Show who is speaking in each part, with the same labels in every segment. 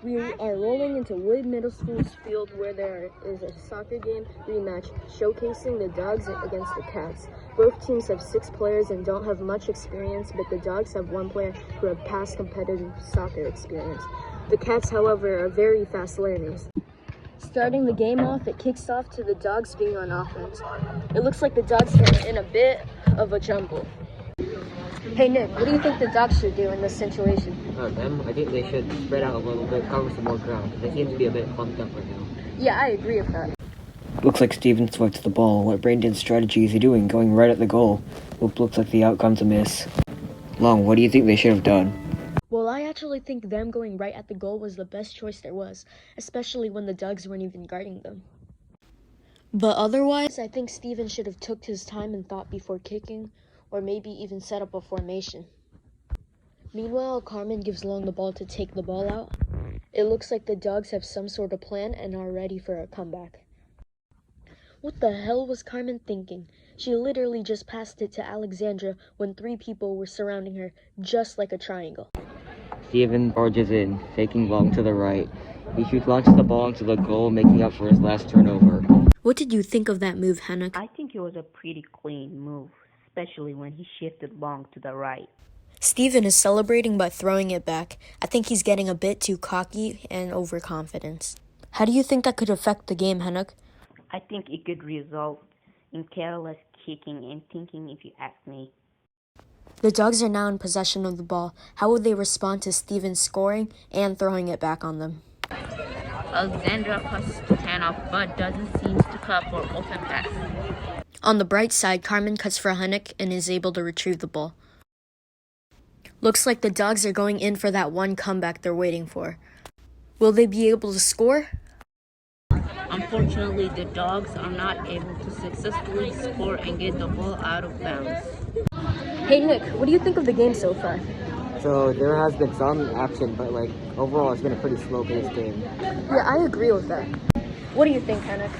Speaker 1: We are rolling into Wood Middle School's field where there is a soccer game rematch showcasing the Dogs against the Cats. Both teams have 6 players and don't have much experience, but the Dogs have 1 player who have past competitive soccer experience. The Cats, however, are very fast learners. Starting the game off, it kicks off to the Dogs being on offense. It looks like the Dogs are in a bit of a jumble. Hey Nick, what do you think the Dogs should do in this situation?
Speaker 2: I think they should spread out a little bit, cover some more ground. They seem to be a bit pumped up right now.
Speaker 1: Yeah, I agree with that.
Speaker 3: Looks like Steven swiped the ball. What brain-dead strategy is he doing, going right at the goal? Looks like the outcome's a miss. Long, what do you think they should have done?
Speaker 1: Well, I actually think them going right at the goal was the best choice there was, especially when the Dogs weren't even guarding them. But otherwise, I think Steven should have took his time and thought before kicking, or maybe even set up a formation. Meanwhile, Carmen gives Long the ball to take the ball out. It looks like the Dogs have some sort of plan and are ready for a comeback. What the hell was Carmen thinking? She literally just passed it to Alexandra when 3 people were surrounding her, just like a triangle.
Speaker 3: Steven barges in, taking Long to the right. He launches the ball into the goal, making up for his last turnover.
Speaker 1: What did you think of that move, Hanuk?
Speaker 4: I think it was a pretty clean move, especially when he shifted Long to the right.
Speaker 1: Steven is celebrating by throwing it back. I think he's getting a bit too cocky and overconfident. How do you think that could affect the game, Hanuk?
Speaker 4: I think it could result in careless kicking and thinking, if you ask me.
Speaker 1: The Dogs are now in possession of the ball. How will they respond to Steven scoring and throwing it back on them?
Speaker 5: Alexandra cuts the hand off but doesn't seem to cut for open pass.
Speaker 1: On the bright side, Carmen cuts for Hanuk and is able to retrieve the ball. Looks like the Dogs are going in for that one comeback they're waiting for. Will they be able to score?
Speaker 5: Unfortunately, the Dogs are not able to successfully score and get the ball out of bounds.
Speaker 1: Hey Nick, what do you think of the game so far?
Speaker 2: So there has been some action, but overall it's been a pretty slow-paced game.
Speaker 1: Yeah, I agree with that. What do you think, Hanuk?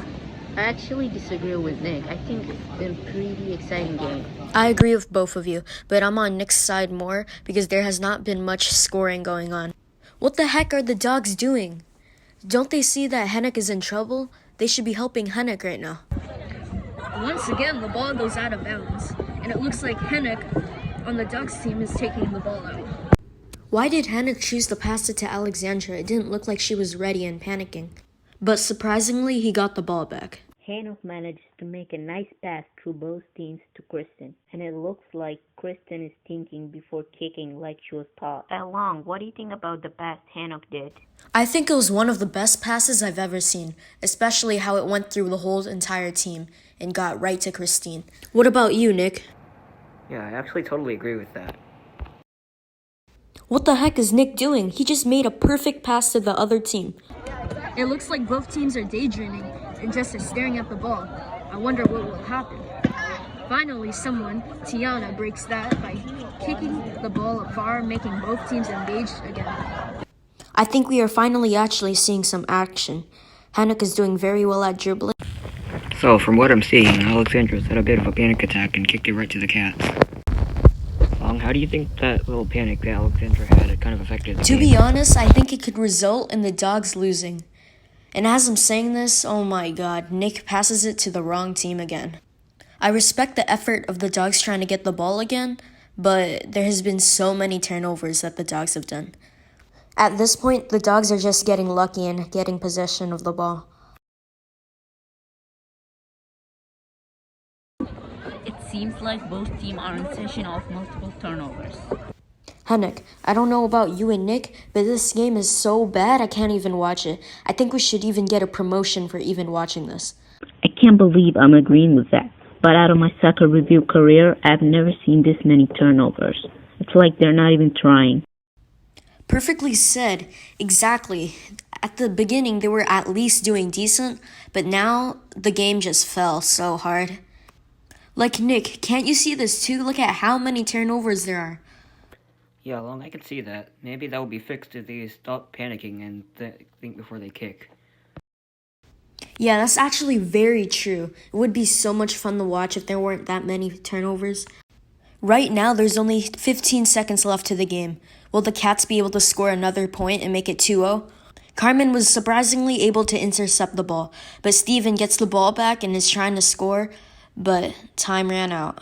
Speaker 5: I actually disagree with Nick. I think it's been a pretty exciting game.
Speaker 1: I agree with both of you, but I'm on Nick's side more because there has not been much scoring going on. What the heck are the Dogs doing? Don't they see that Hanuk is in trouble? They should be helping Hanuk right now. Once again, the ball goes out of bounds, and it looks like Hanuk on the Dogs team is taking the ball out. Why did Hanuk choose to pass it to Alexandra? It didn't look like she was ready and panicking. But surprisingly, he got the ball back.
Speaker 4: Hanuk managed to make a nice pass through both teams to Kristen, and it looks like Kristen is thinking before kicking like she was taught. Long, what do you think about the pass Hanuk did?
Speaker 1: I think it was one of the best passes I've ever seen, especially how it went through the whole entire team and got right to Christine. What about you, Nick?
Speaker 3: Yeah, I actually totally agree with that.
Speaker 1: What the heck is Nick doing? He just made a perfect pass to the other team. It looks like both teams are daydreaming and just are staring at the ball. I wonder what will happen. Finally, someone, Tiana, breaks that by kicking the ball afar, making both teams engaged again. I think we are finally actually seeing some action. Hanuk is doing very well at dribbling.
Speaker 3: So, from what I'm seeing, Alexandra's had a bit of a panic attack and kicked it right to the Cats. Long, how do you think that little panic that Alexandra had kind of affected the game?
Speaker 1: To be honest, I think it could result in the Dogs losing. And as I'm saying this, oh my god, Nick passes it to the wrong team again. I respect the effort of the Dogs trying to get the ball again, but there has been so many turnovers that the Dogs have done. At this point, the Dogs are just getting lucky and getting possession of the ball.
Speaker 5: It seems like both teams are in possession of multiple turnovers.
Speaker 1: Hanuk, I don't know about you and Nick, but this game is so bad I can't even watch it. I think we should even get a promotion for even watching this.
Speaker 4: I can't believe I'm agreeing with that. But out of my soccer review career, I've never seen this many turnovers. It's like they're not even trying.
Speaker 1: Perfectly said. Exactly. At the beginning, they were at least doing decent, but now the game just fell so hard. Like, Nick, can't you see this too? Look at how many turnovers there are.
Speaker 3: Yeah, Long, I can see that. Maybe that will be fixed if they stop panicking and think before they kick.
Speaker 1: Yeah, that's actually very true. It would be so much fun to watch if there weren't that many turnovers. Right now, there's only 15 seconds left to the game. Will the Cats be able to score another point and make it 2-0? Carmen was surprisingly able to intercept the ball, but Steven gets the ball back and is trying to score, but time ran out.